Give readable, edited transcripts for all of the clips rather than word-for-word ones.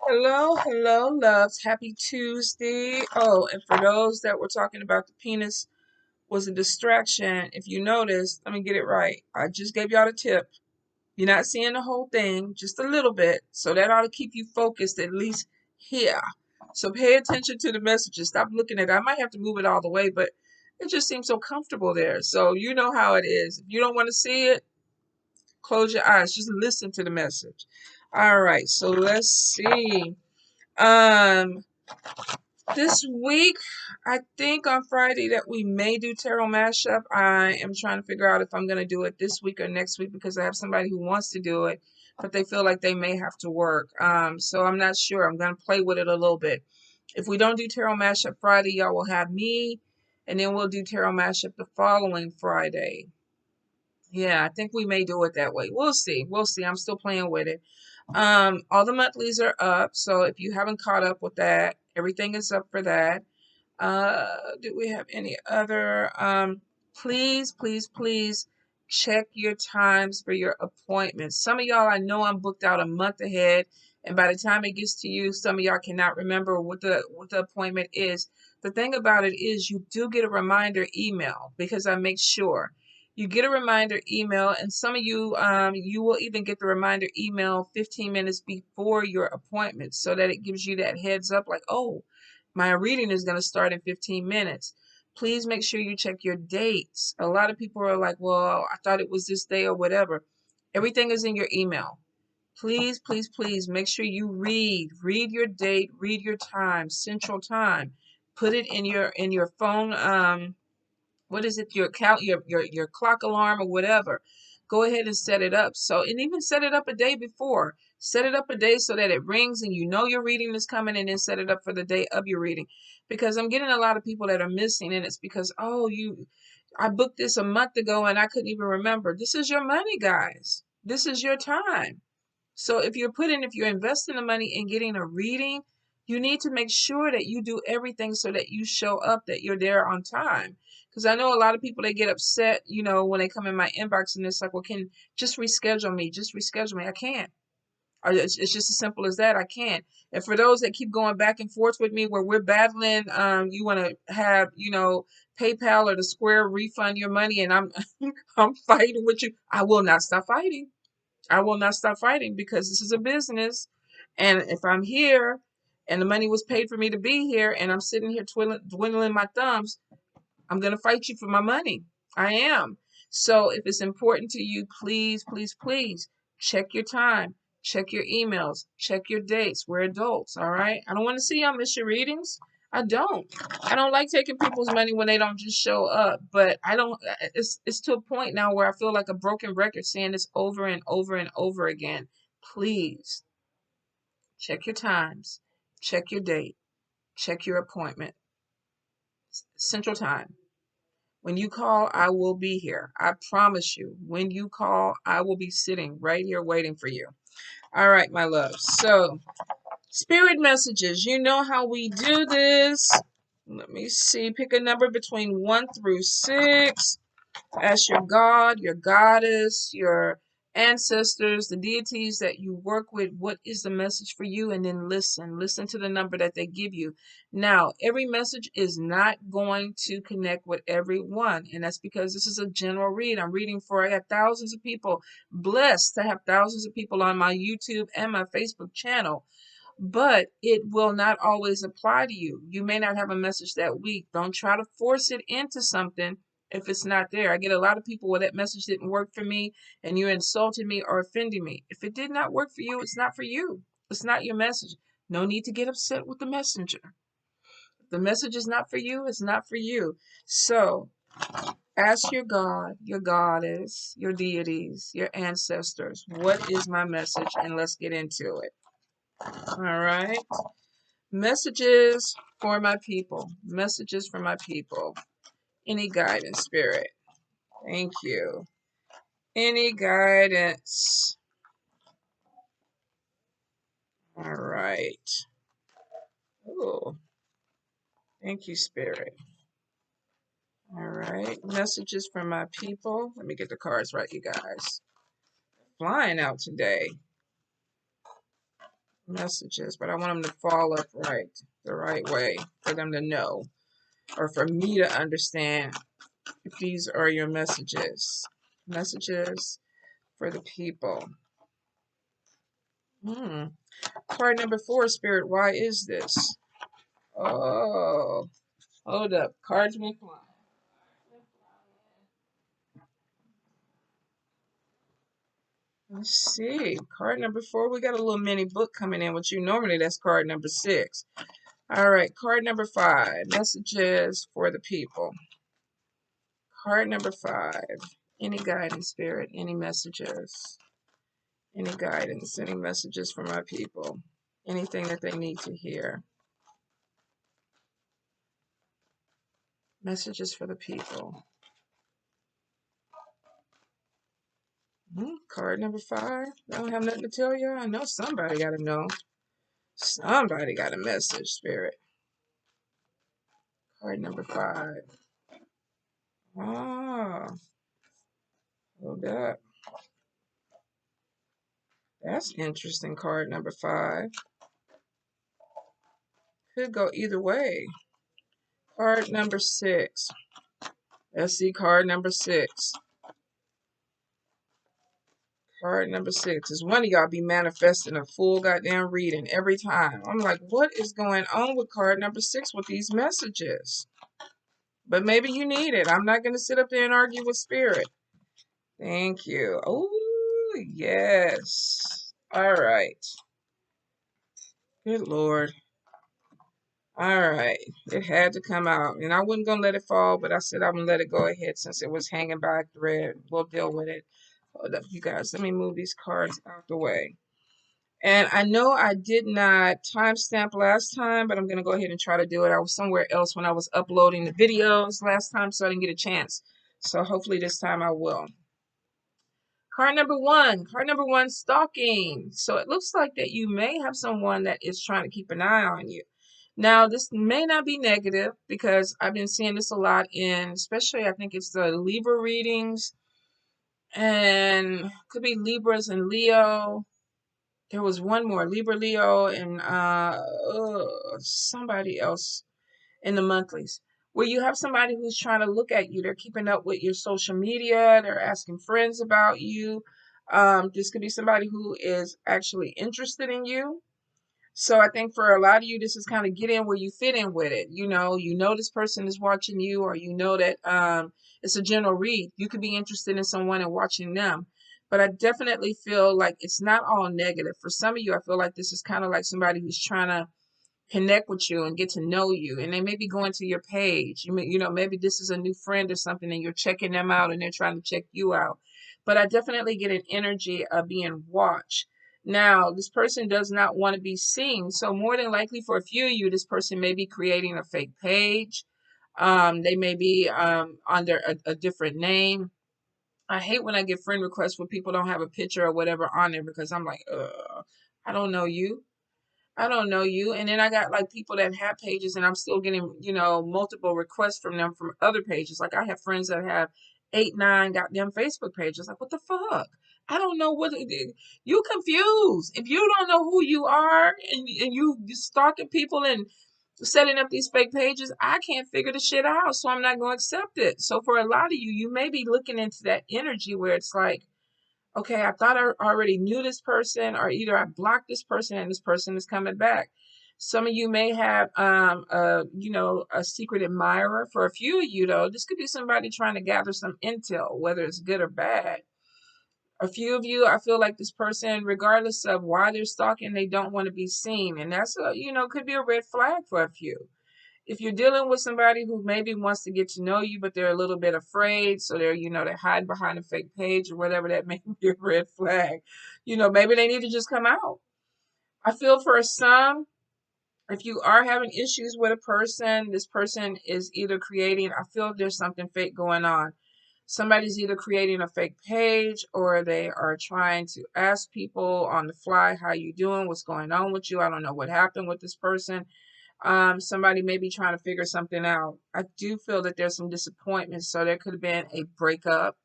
Hello, hello, loves. Happy Tuesday. Oh, and for those that were talking about the penis was a distraction, if you noticed, let me get it right. I just gave y'all the tip. You're not seeing the whole thing, just a little bit. So that ought to keep you focused at least here. So pay attention to the messages. Stop looking at it. I might have to move it all the way, but it just seems so comfortable there. So you know how it is. If you don't want to see it, close your eyes. Just listen to the message. All right, so let's see. Um, this week, I think on Friday that we may do tarot mashup. I am trying to figure out if I'm going to do it this week or next week because I have somebody who wants to do it, but they feel like they may have to work. So I'm not sure. I'm going to play with it a little bit. If we don't do tarot mashup Friday, y'all will have me, and then we'll do tarot mashup the following Friday. Yeah, I think we may do it that way. We'll see. We'll see. I'm still playing with it. All the monthlies are up, so if you haven't caught up with that, everything is up for that. Do we have any other? Please, please, please check your times for your appointments. Some of y'all, I know I'm booked out a month ahead, and by the time it gets to you, some of y'all cannot remember what the appointment is. The thing about it is you do get a reminder email because I make sure. You get a reminder email, and some of you, you will even get the reminder email 15 minutes before your appointment so that it gives you that heads up like, oh, my reading is going to start in 15 minutes. Please make sure you check your dates. A lot of people are like, well, I thought it was this day or whatever. Everything is in your email. Please, please, please make sure you read your date, read your time, central time. Put it in your phone what is it, your count, your clock alarm or whatever. Go ahead and set it up. So, and even set it up a day before. Set it up a day so that it rings and you know your reading is coming, and then set it up for the day of your reading. Because I'm getting a lot of people that are missing, and it's because, oh, I booked this a month ago and I couldn't even remember. This is your money, guys. This is your time. So if you're investing the money in getting a reading, you need to make sure that you do everything so that you show up, that you're there on time. Because I know a lot of people, they get upset, when they come in my inbox and it's like, well, can just reschedule me, just reschedule me. I can't. Or it's just as simple as that. I can't. And for those that keep going back and forth with me where we're battling, you want to have, PayPal or the Square refund your money, and I'm I'm fighting with you. I will not stop fighting. I will not stop fighting because this is a business. And if I'm here and the money was paid for me to be here and I'm sitting here dwindling my thumbs, I'm going to fight you for my money. I am. So if it's important to you, please, please, please check your time, check your emails, check your dates. We're adults, all right? I don't want to see y'all miss your readings. I don't. I don't like taking people's money when they don't just show up. But I don't. It's to a point now where I feel like a broken record saying this over and over and over again. Please check your times, check your date, check your appointment. Central Time. When you call, I will be here. I promise you. When you call, I will be sitting right here waiting for you. All right, my love. So, spirit messages. You know how we do this. Let me see. Pick a number between 1 through 6. Ask your God, your goddess, your ancestors, the deities that you work with, what is the message for you? And then listen. Listen to the number that they give you. Now, every message is not going to connect with everyone. And that's because this is a general read. I'm reading for, I have thousands of people, blessed to have thousands of people on my YouTube and my Facebook channel. But it will not always apply to you. You may not have a message that week. Don't try to force it into something if it's not there. I get a lot of people where that message didn't work for me and you insulted me or offended me. If it did not work for you, it's not for you. It's not your message. No need to get upset with the messenger. If the message is not for you, it's not for you. So ask your God, your goddess, your deities, your ancestors, what is my message? And let's get into it. All right. Messages for my people. Messages for my people. Any guidance, spirit. Thank you. Any guidance. All right. Oh, thank you, spirit. All right. Messages for my people. Let me get the cards right, you guys. Flying out today. Messages, but I want them to fall upright the right way for them to know, or for me to understand if these are your messages. Messages for the people. Card number 4, Spirit. Why is this? Oh, hold up. Cards may fly. Let's see. Card number 4. We got a little mini book coming in with you. Normally that's card number 6. All right. Card number 5. Messages for the people. Card number 5. Any guidance, Spirit? Any messages? Any guidance? Any messages for my people? Anything that they need to hear? Messages for the people. Card number 5. I don't have nothing to tell you. I know somebody got to know. Somebody got a message, Spirit. Card number 5. Ah, hold up. That's interesting. Card number 5. Could go either way. Card number 6. Let's see card number 6. Card number 6 is one of y'all be manifesting a full goddamn reading every time. I'm like, what is going on with card number 6 with these messages? But maybe you need it. I'm not going to sit up there and argue with Spirit. Thank you. Oh, yes. All right. Good Lord. All right. It had to come out. And I wasn't going to let it fall, but I said I'm going to let it go ahead since it was hanging by a thread. We'll deal with it. Hold up, you guys. Let me move these cards out the way. And I know I did not timestamp last time, but I'm going to go ahead and try to do it. I was somewhere else when I was uploading the videos last time, so I didn't get a chance. So hopefully this time I will. Card number 1. Card number 1, stalking. So it looks like that you may have someone that is trying to keep an eye on you. Now, this may not be negative because I've been seeing this a lot in, especially I think it's the Libra readings, and could be Libras and Leo. There was one more, Libra, Leo, and somebody else in the monthlies, where you have somebody who's trying to look at you. They're keeping up with your social media. They're asking friends about you. This could be somebody who is actually interested in you. So I think for a lot of you, this is kind of get in where you fit in with it. You know this person is watching you, or you know that it's a general read. You could be interested in someone and watching them. But I definitely feel like it's not all negative. For some of you, I feel like this is kind of like somebody who's trying to connect with you and get to know you, and they may be going to your page. Maybe this is a new friend or something and you're checking them out and they're trying to check you out. But I definitely get an energy of being watched. Now, this person does not want to be seen, so more than likely for a few of you, this person may be creating a fake page. They may be under a different name. I hate when I get friend requests where people don't have a picture or whatever on there, because I'm like, I don't know you. I don't know you. And then I got like people that have pages and I'm still getting, multiple requests from them from other pages. Like I have friends that have 8, 9 goddamn Facebook pages. Like, what the fuck? I don't know what you confused. If you don't know who you are and you stalking people and setting up these fake pages, I can't figure the shit out. So I'm not going to accept it. So for a lot of you, you may be looking into that energy where it's like, okay, I thought I already knew this person, or either I blocked this person and this person is coming back. Some of you may have, a secret admirer. For a few of you, though, this could be somebody trying to gather some intel, whether it's good or bad. A few of you, I feel like this person, regardless of why they're stalking, they don't want to be seen. And that's, could be a red flag for a few. If you're dealing with somebody who maybe wants to get to know you, but they're a little bit afraid, so they're hiding behind a fake page or whatever, that may be a red flag. Maybe they need to just come out. I feel for some, if you are having issues with a person, this person is either creating, I feel there's something fake going on. Somebody's either creating a fake page, or they are trying to ask people on the fly, how you doing? What's going on with you? I don't know what happened with this person. Somebody may be trying to figure something out. I do feel that there's some disappointment. So there could have been a breakup.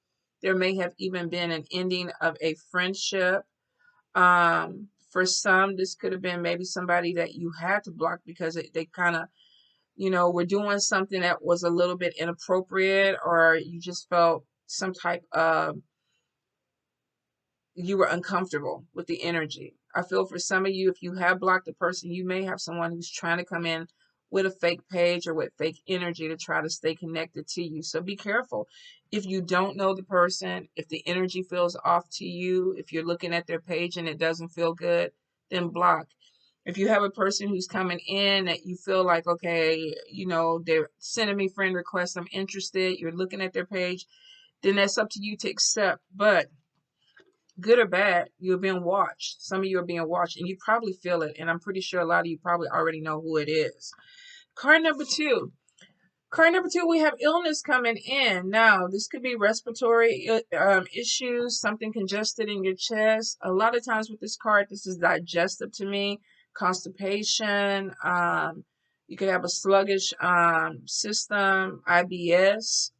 There may have even been an ending of a friendship. For some, this could have been maybe somebody that you had to block because they kind of, were doing something that was a little bit inappropriate, or you just felt some type of, you were uncomfortable with the energy. I feel for some of you, if you have blocked a person, you may have someone who's trying to come in with a fake page or with fake energy to try to stay connected to you. So be careful. If you don't know the person, if the energy feels off to you, if you're looking at their page and it doesn't feel good, then block. If you have a person who's coming in that you feel like, okay, they're sending me friend requests, I'm interested, you're looking at their page, then that's up to you to accept. But good or bad, you're being watched. Some of you are being watched, and you probably feel it. And I'm pretty sure a lot of you probably already know who it is. Card number two. Card number two, we have illness coming in. Now, this could be respiratory issues, something congested in your chest. A lot of times with this card, this is digestive to me, constipation. You could have a sluggish system, IBS.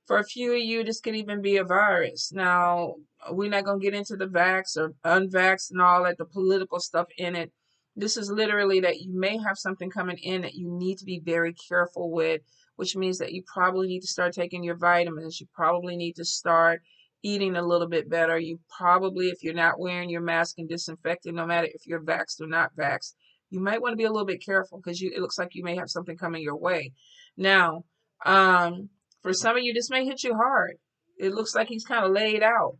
For a few of you, this could even be a virus. Now, we're not going to get into the vax or unvax and all that, the political stuff in it. This is literally that you may have something coming in that you need to be very careful with, which means that you probably need to start taking your vitamins. You probably need to start eating a little bit better. You probably, if you're not wearing your mask and disinfecting, no matter if you're vaxxed or not vaxxed, you might want to be a little bit careful because it looks like you may have something coming your way. Now, for some of you, this may hit you hard. It looks like he's kind of laid out.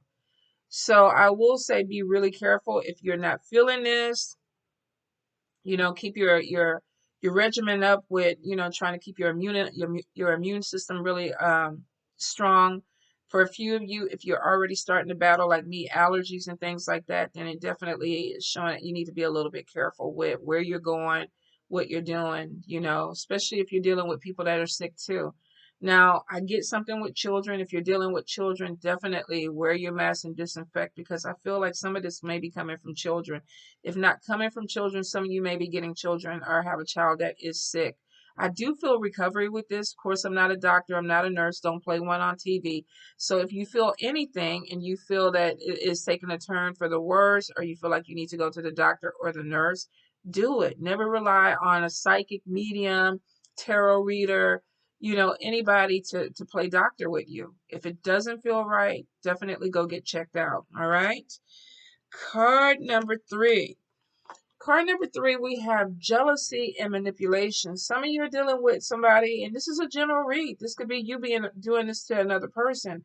So I will say be really careful if you're not feeling this. Keep your regimen up with, trying to keep your immune system really strong. For a few of you, if you're already starting to battle like me, allergies and things like that, then it definitely is showing that you need to be a little bit careful with where you're going, what you're doing, especially if you're dealing with people that are sick too. Now, I get something with children. If you're dealing with children, definitely wear your mask and disinfect, because I feel like some of this may be coming from children. If not coming from children, some of you may be getting children or have a child that is sick. I do feel recovery with this. Of course, I'm not a doctor. I'm not a nurse. Don't play one on TV. So if you feel anything and you feel that it is taking a turn for the worse, or you feel like you need to go to the doctor or the nurse, do it. Never rely on a psychic, medium, tarot reader, anybody to play doctor with you. If it doesn't feel right, definitely go get checked out. All right. Card number three. Card number three, we have jealousy and manipulation. Some of you are dealing with somebody, and this is a general read. This could be you doing this to another person,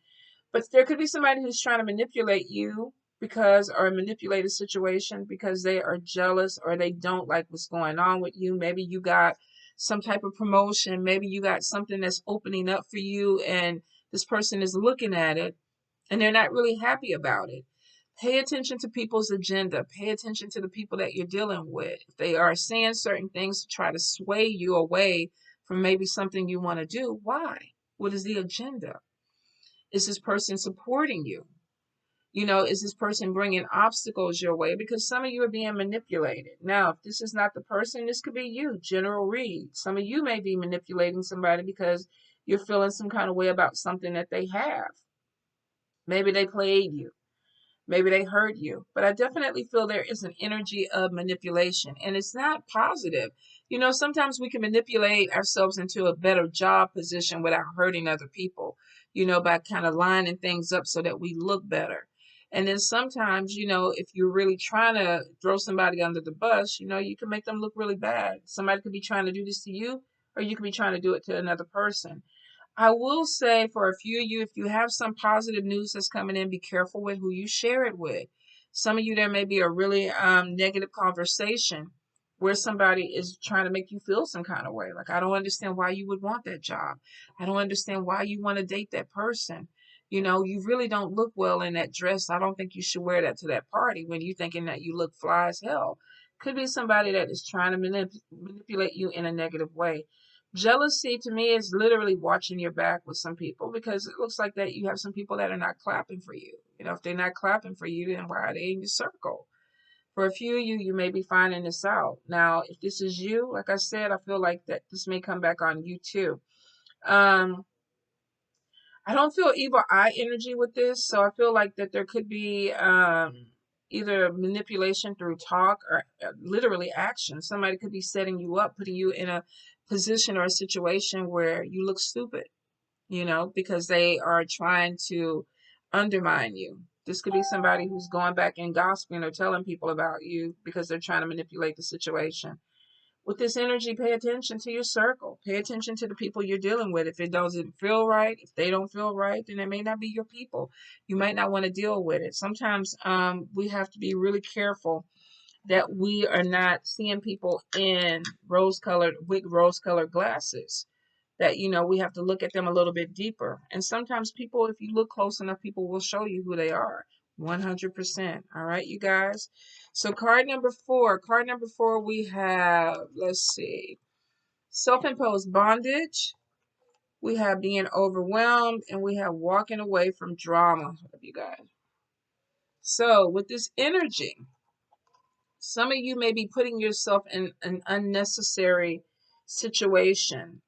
but there could be somebody who's trying to manipulate you or manipulate a situation because they are jealous or they don't like what's going on with you. Maybe you got some type of promotion. Maybe you got something that's opening up for you, and this person is looking at it and they're not really happy about it. Pay attention to people's agenda. Pay attention to the people that you're dealing with. If they are saying certain things to try to sway you away from maybe something you want to do, why? What is the agenda? Is this person supporting you? Is this person bringing obstacles your way? Because some of you are being manipulated. Now, if this is not the person, this could be you, general read. Some of you may be manipulating somebody because you're feeling some kind of way about something that they have. Maybe they played you. Maybe they hurt you. But I definitely feel there is an energy of manipulation, and it's not positive. Sometimes we can manipulate ourselves into a better job position without hurting other people, by kind of lining things up so that we look better. And then sometimes, if you're really trying to throw somebody under the bus, you can make them look really bad. Somebody could be trying to do this to you, or you could be trying to do it to another person. I will say for a few of you, if you have some positive news that's coming in, be careful with who you share it with. Some of you, there may be a really negative conversation where somebody is trying to make you feel some kind of way. Like, I don't understand why you would want that job. I don't understand why you want to date that person. You really don't look well in that dress. I don't think you should wear that to that party when you're thinking that you look fly as hell. Could be somebody that is trying to manipulate you in a negative way. Jealousy to me is literally watching your back with some people, because it looks like that you have some people that are not clapping for you. If they're not clapping for you, then why are they in your circle? For a few of you, you may be finding this out. Now, if this is you, like I said, I feel like that this may come back on you too. Um, I don't feel evil eye energy with this, so I feel like that there could be either manipulation through talk or literally action. Somebody could be setting you up, putting you in a position or a situation where you look stupid, because they are trying to undermine you. This could be somebody who's going back and gossiping or telling people about you because they're trying to manipulate the situation. With this energy, pay attention to your circle. Pay attention to the people you're dealing with. If it doesn't feel right, if they don't feel right, then it may not be your people. You might not want to deal with it. Sometimes we have to be really careful that we are not seeing people in rose-colored glasses. That, we have to look at them a little bit deeper. And sometimes people, if you look close enough, people will show you who they are. 100%. All right, you guys. So card number four. Card number four, we have, let's see, self-imposed bondage. We have being overwhelmed, and we have walking away from drama, you guys. So with this energy, some of you may be putting yourself in an unnecessary situation.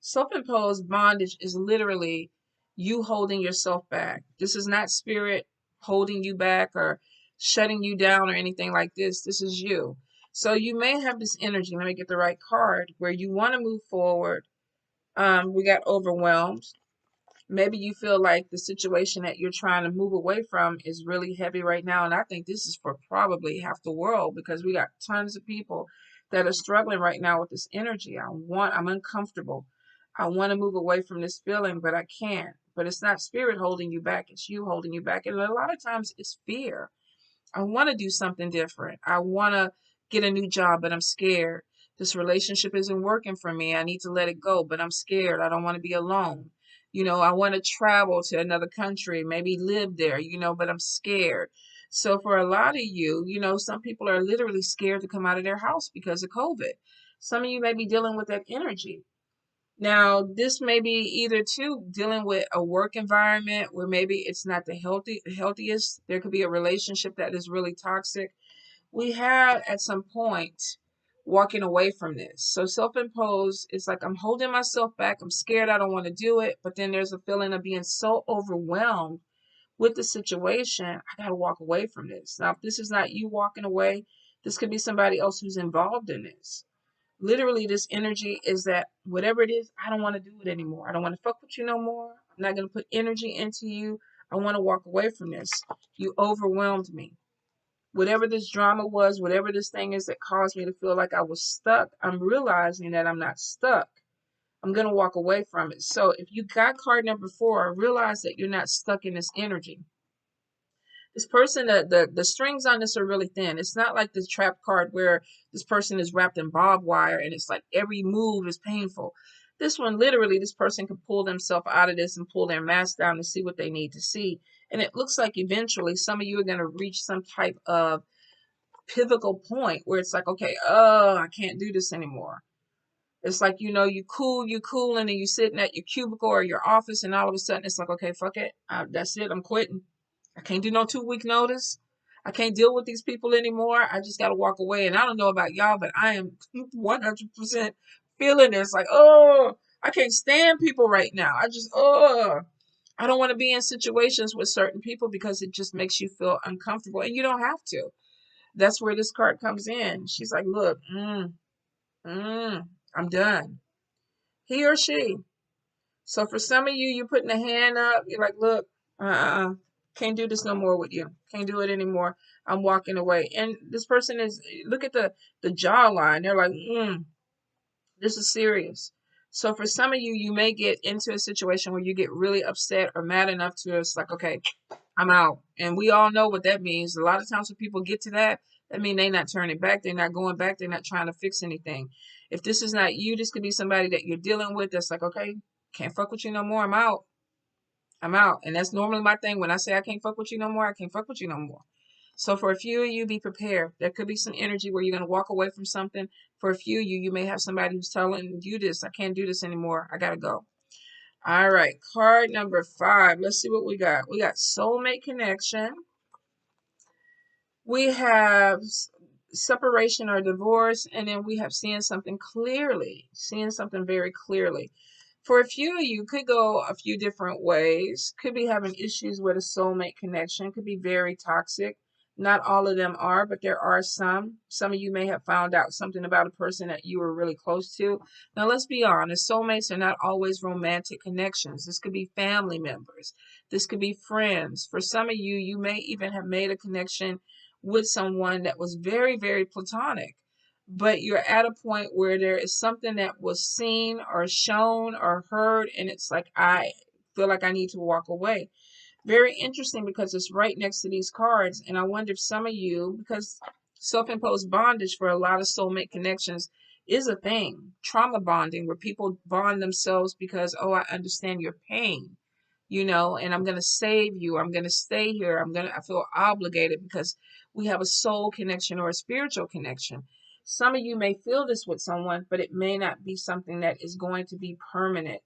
Self-imposed bondage is literally you holding yourself back. This is not spirit holding you back or shutting you down or anything like this. This is you. So you may have this energy, let me get the right card, where you want to move forward. We got overwhelmed. Maybe you feel like the situation that you're trying to move away from is really heavy right now. And I think this is for probably half the world, because we got tons of people that are struggling right now with this energy. I'm uncomfortable. I want to move away from this feeling, but I can't. But it's not spirit holding you back. It's you holding you back. And a lot of times it's fear. I want to do something different. I want to get a new job, but I'm scared. This relationship isn't working for me. I need to let it go, but I'm scared. I don't want to be alone. I want to travel to another country, maybe live there, but I'm scared. So for a lot of you, some people are literally scared to come out of their house because of COVID. Some of you may be dealing with that energy. Now, this may be either too dealing with a work environment where maybe it's not the healthiest. There could be a relationship that is really toxic. We have at some point walking away from this. So self-imposed is like I'm holding myself back. I'm scared. I don't want to do it. But then there's a feeling of being so overwhelmed with the situation. I got to walk away from this. Now, if this is not you walking away, this could be somebody else who's involved in this. Literally, this energy is that whatever it is, I don't want to do it anymore. I don't want to fuck with you no more. I'm not going to put energy into you. I want to walk away from this. You overwhelmed me. Whatever this drama was, whatever this thing is that caused me to feel like I was stuck, I'm realizing that I'm not stuck. I'm going to walk away from it. So if you got card number four, realize that you're not stuck in this energy. This person, the strings on this are really thin. It's not like this trap card where this person is wrapped in barbed wire and it's like every move is painful. This one, literally, this person can pull themselves out of this and pull their mask down to see what they need to see. And it looks like eventually some of you are going to reach some type of pivotal point where it's like, okay, I can't do this anymore. It's like, you cool, and then you sitting at your cubicle or your office, and all of a sudden it's like, okay, fuck it. That's it. I'm quitting. I can't do no 2-week notice. I can't deal with these people anymore. I just got to walk away. And I don't know about y'all, but I am 100% feeling this. Like, I can't stand people right now. I don't want to be in situations with certain people because it just makes you feel uncomfortable. And you don't have to. That's where this card comes in. She's like, look, I'm done. He or she. So for some of you, you're putting a hand up. You're like, look, can't do this no more with you. Can't do it anymore. I'm walking away. And this person is, look at the jawline. They're like, this is serious. So for some of you, you may get into a situation where you get really upset or mad enough to it's like, okay, I'm out. And we all know what that means. A lot of times when people get to that means they're not turning back. They're not going back. They're not trying to fix anything. If this is not you, this could be somebody that you're dealing with that's like, okay, can't fuck with you no more. I'm out. I'm out. And that's normally my thing. When I say I can't fuck with you no more, I can't fuck with you no more. So for a few of you, be prepared. There could be some energy where you're going to walk away from something. For a few of you, you may have somebody who's telling you this. I can't do this anymore. I got to go. All right. Card number 5. Let's see what we got. We got soulmate connection. We have separation or divorce. And then we have seeing something clearly. Seeing something very clearly. For a few of you, could go a few different ways. Could be having issues with a soulmate connection. Could be very toxic, Not all of them are, but there are some. Some of you may have found out something about a person that you were really close to. Now, let's be honest, soulmates are not always romantic connections. This could be family members. This could be friends. For some of you, you may even have made a connection with someone that was very, very platonic. But you're at a point where there is something that was seen or shown or heard, and it's like, I feel like I need to walk away. Very interesting because it's right next to these cards. And I wonder if some of you, because self-imposed bondage for a lot of soulmate connections is a thing. Trauma bonding, where people bond themselves because, oh, I understand your pain, and I'm going to save you. I'm going to stay here. I feel obligated because we have a soul connection or a spiritual connection. Some of you may feel this with someone, but it may not be something that is going to be permanent.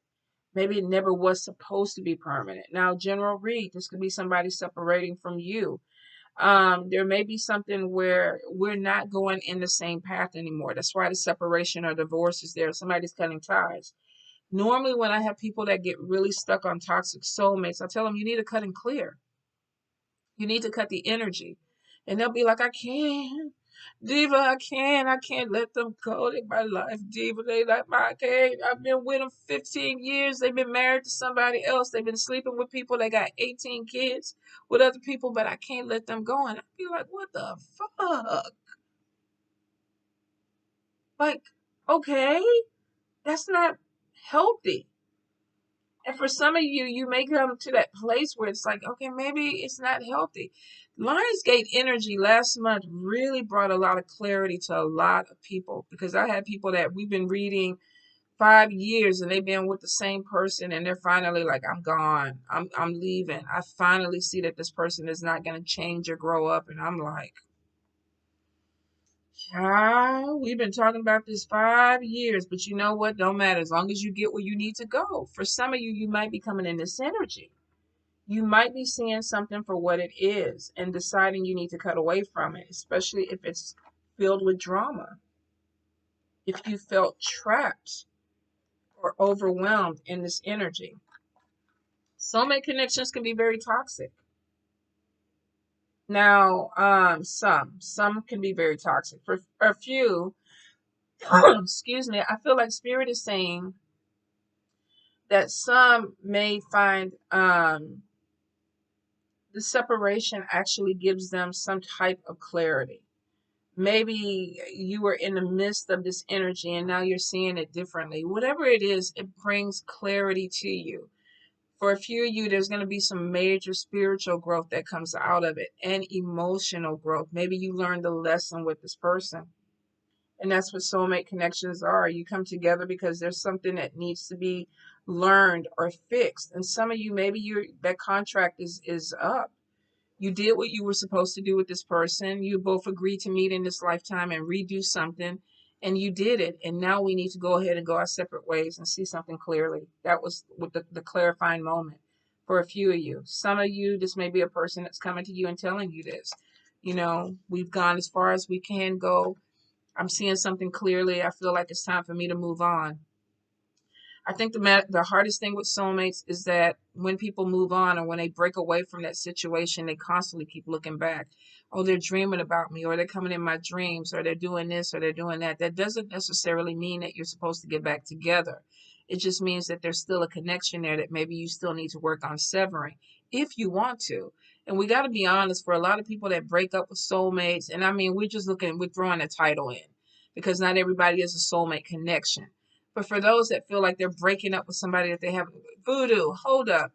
Maybe it never was supposed to be permanent. Now, general read, this could be somebody separating from you. There may be something where we're not going in the same path anymore. That's why the separation or divorce is there. Somebody's cutting ties. Normally, when I have people that get really stuck on toxic soulmates, I tell them you need to cut and clear. You need to cut the energy. And they'll be like, I can't. Diva, I can't let them go. They my life, Diva. They like my, I can't. I've been with them 15 years. They've been married to somebody else. They've been sleeping with people. They got 18 kids with other people, but I can't let them go. And I'd be like, what the fuck? Like, okay, that's not healthy. And for some of you, you may come to that place where it's like, okay, maybe it's not healthy. Lionsgate energy last month really brought a lot of clarity to a lot of people, because I had people that we've been reading 5 years and they've been with the same person and they're finally like, I'm gone. I'm leaving. I finally see that this person is not going to change or grow up. And I'm like, child, we've been talking about this 5 years, but you know what? Don't matter as long as you get where you need to go. For some of you, you might be coming in this energy. You might be seeing something for what it is and deciding you need to cut away from it, especially if it's filled with drama. If you felt trapped or overwhelmed in this energy. Soulmate connections can be very toxic. Now, some can be very toxic. For a few, excuse me, I feel like Spirit is saying that some may find the separation actually gives them some type of clarity. Maybe you were in the midst of this energy and now you're seeing it differently. Whatever it is, it brings clarity to you. For a few of you, there's going to be some major spiritual growth that comes out of it, and emotional growth. Maybe you learned a lesson with this person. And that's what soulmate connections are. You come together because there's something that needs to be learned or fixed. And some of you, maybe that contract is up. You did what you were supposed to do with this person. You both agreed to meet in this lifetime and redo something, and you did it. And now we need to go ahead and go our separate ways and see something clearly. That was with the clarifying moment for a few of you. Some of you, this may be a person that's coming to you and telling you this. We've gone as far as we can go. I'm seeing something clearly. I feel like it's time for me to move on. I think the hardest thing with soulmates is that when people move on or when they break away from that situation, they constantly keep looking back. Oh, they're dreaming about me, or they're coming in my dreams, or they're doing this, or they're doing that. That doesn't necessarily mean that you're supposed to get back together. It just means that there's still a connection there that maybe you still need to work on severing if you want to. And we got to be honest, for a lot of people that break up with soulmates, and I mean, we're throwing a title in because not everybody is a soulmate connection. But for those that feel like they're breaking up with somebody that they have, Vodou, hold up,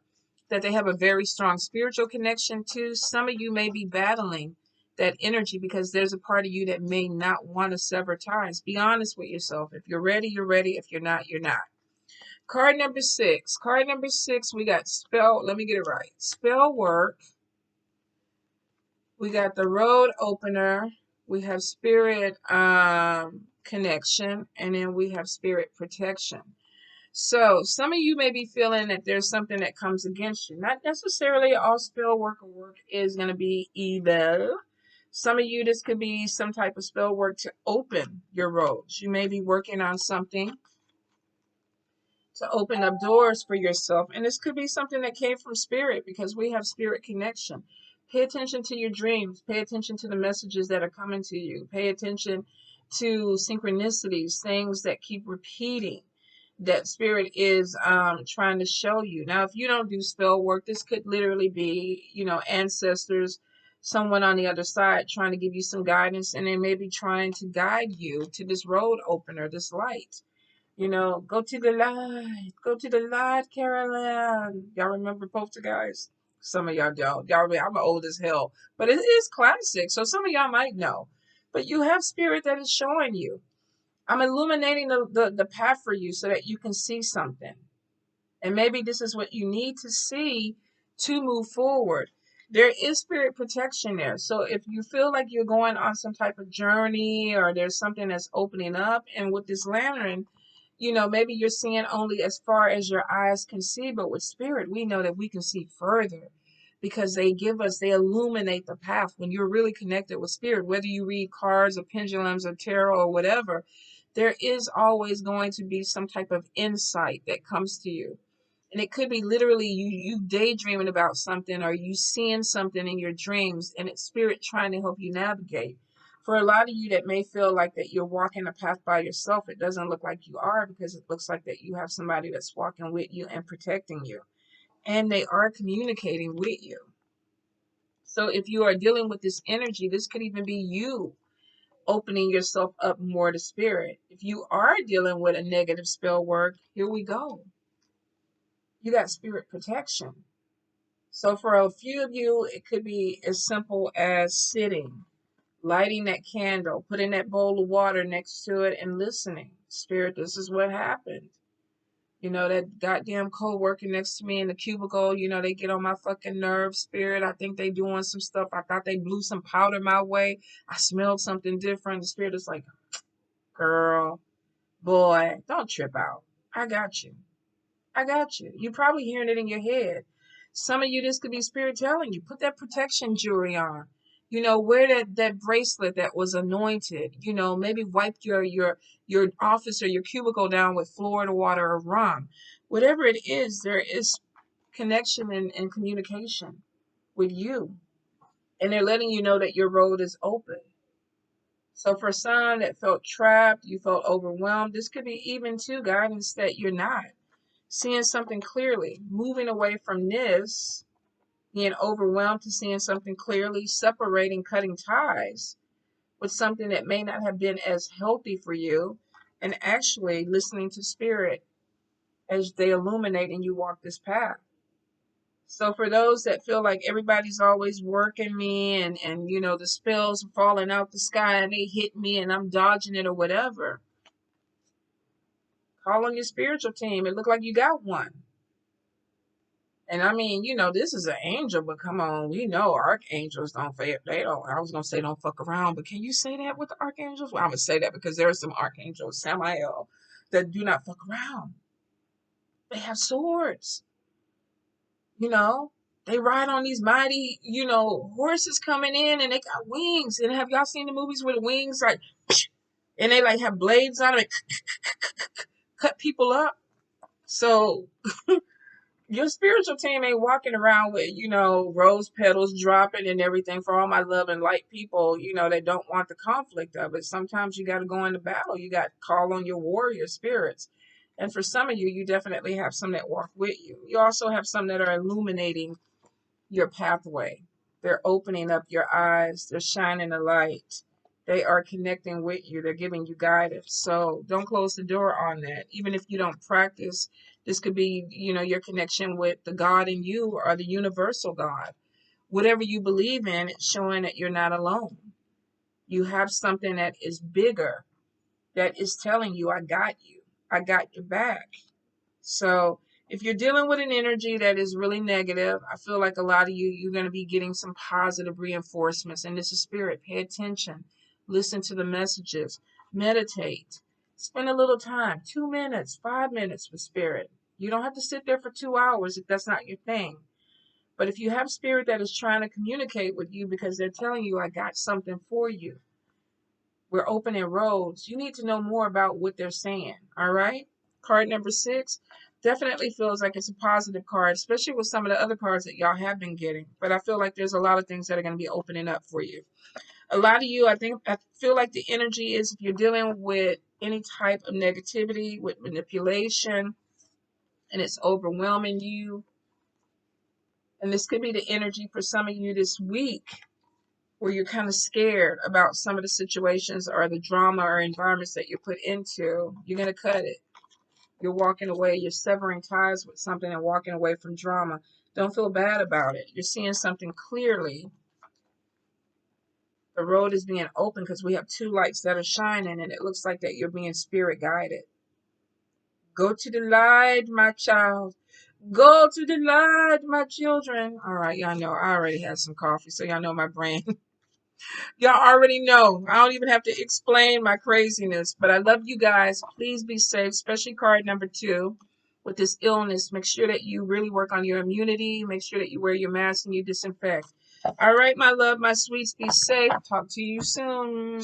that they have a very strong spiritual connection to, some of you may be battling that energy because there's a part of you that may not want to sever ties. Be honest with yourself. If you're ready, you're ready. If you're not, you're not. Card number 6. Card number 6, we got spell. Let me get it right. Spell work. We got the road opener. We have spirit connection. And then we have spirit protection. So some of you may be feeling that there's something that comes against you. Not necessarily all spell work or work is going to be evil. Some of you, this could be some type of spell work to open your roads. You may be working on something to open up doors for yourself. And this could be something that came from spirit because we have spirit connection. Pay attention to your dreams. Pay attention to the messages that are coming to you. Pay attention to synchronicities, things that keep repeating that spirit is trying to show you. Now, if you don't do spell work, this could literally be, ancestors, someone on the other side trying to give you some guidance, and they may be trying to guide you to this road opener, this light. Go to the light. Go to the light, Caroline. Y'all remember Poltergeist? Some of y'all don't. Y'all remember, I'm old as hell. But it is classic, so some of y'all might know. But you have spirit that is showing you. I'm illuminating the path for you so that you can see something. And maybe this is what you need to see to move forward. There is spirit protection there. So if you feel like you're going on some type of journey or there's something that's opening up, and with this lantern, maybe you're seeing only as far as your eyes can see, but with spirit, we know that we can see further because they illuminate the path. When you're really connected with spirit, whether you read cards or pendulums or tarot or whatever, there is always going to be some type of insight that comes to you. And it could be literally you daydreaming about something, or you seeing something in your dreams, and it's spirit trying to help you navigate. For a lot of you that may feel like that you're walking a path by yourself, it doesn't look like you are, because it looks like that you have somebody that's walking with you and protecting you. And they are communicating with you. So if you are dealing with this energy, this could even be you opening yourself up more to spirit. If you are dealing with a negative spell work, here we go. You got spirit protection. So for a few of you, it could be as simple as sitting, lighting that candle, putting that bowl of water next to it, and listening. Spirit, this is what happened. That goddamn co-worker next to me in the cubicle, they get on my fucking nerves, spirit. I think they doing some stuff. I thought they blew some powder my way. I smelled something different. The spirit is like, girl, boy, don't trip out. I got you. I got you. You're probably hearing it in your head. Some of you, this could be spirit telling you, put that protection jewelry on. Wear that bracelet that was anointed. Maybe wipe your office or your cubicle down with Florida water or rum. Whatever it is, there is connection and communication with you. And they're letting you know that your road is open. So for some that felt trapped, you felt overwhelmed, this could be even too guidance that you're not seeing something clearly, moving away from this, being overwhelmed to seeing something clearly, separating, cutting ties with something that may not have been as healthy for you, and actually listening to spirit as they illuminate and you walk this path. So for those that feel like everybody's always working me and the spells are falling out the sky and they hit me and I'm dodging it or whatever, call on your spiritual team. It looked like you got one. And I mean, this is an angel, but come on, we know archangels they don't, I was going to say don't fuck around, but can you say that with the archangels? Well, I'm going to say that because there are some archangels, Samael, that do not fuck around. They have swords, they ride on these mighty, horses coming in and they got wings. And have y'all seen the movies with the wings, like, and they like have blades on it, cut people up? So your spiritual team ain't walking around with, rose petals dropping and everything. For all my love and light people, that don't want the conflict of it. Sometimes you got to go into battle. You got to call on your warrior spirits. And for some of you, you definitely have some that walk with you. You also have some that are illuminating your pathway. They're opening up your eyes. They're shining a light. They are connecting with you. They're giving you guidance. So don't close the door on that. Even if you don't practice, this could be, your connection with the God in you or the universal God. Whatever you believe in, it's showing that you're not alone. You have something that is bigger that is telling you, I got you. I got your back. So if you're dealing with an energy that is really negative, I feel like a lot of you're going to be getting some positive reinforcements. And this is spirit. Pay attention. Listen to the messages. Meditate. Spend a little time, 2 minutes, 5 minutes with spirit. You don't have to sit there for 2 hours if that's not your thing. But if you have spirit that is trying to communicate with you because they're telling you, I got something for you, we're opening roads, you need to know more about what they're saying. All right? Card number 6. Definitely feels like it's a positive card, especially with some of the other cards that y'all have been getting. But I feel like there's a lot of things that are going to be opening up for you. A lot of you, I feel like the energy is if you're dealing with any type of negativity, with manipulation, and it's overwhelming you. And this could be the energy for some of you this week where you're kind of scared about some of the situations or the drama or environments that you're put into. You're going to cut it. You're walking away. You're severing ties with something and walking away from drama. Don't feel bad about it. You're seeing something clearly. The road is being open because we have two lights that are shining, and it looks like that you're being spirit guided. Go to the light, my child. Go to the light, my children. All right, y'all know I already had some coffee, so y'all know my brain. Y'all already know. I don't even have to explain my craziness, but I love you guys. Please be safe, especially card number 2 with this illness. Make sure that you really work on your immunity. Make sure that you wear your mask and you disinfect. All right, my love, my sweets, be safe. Talk to you soon.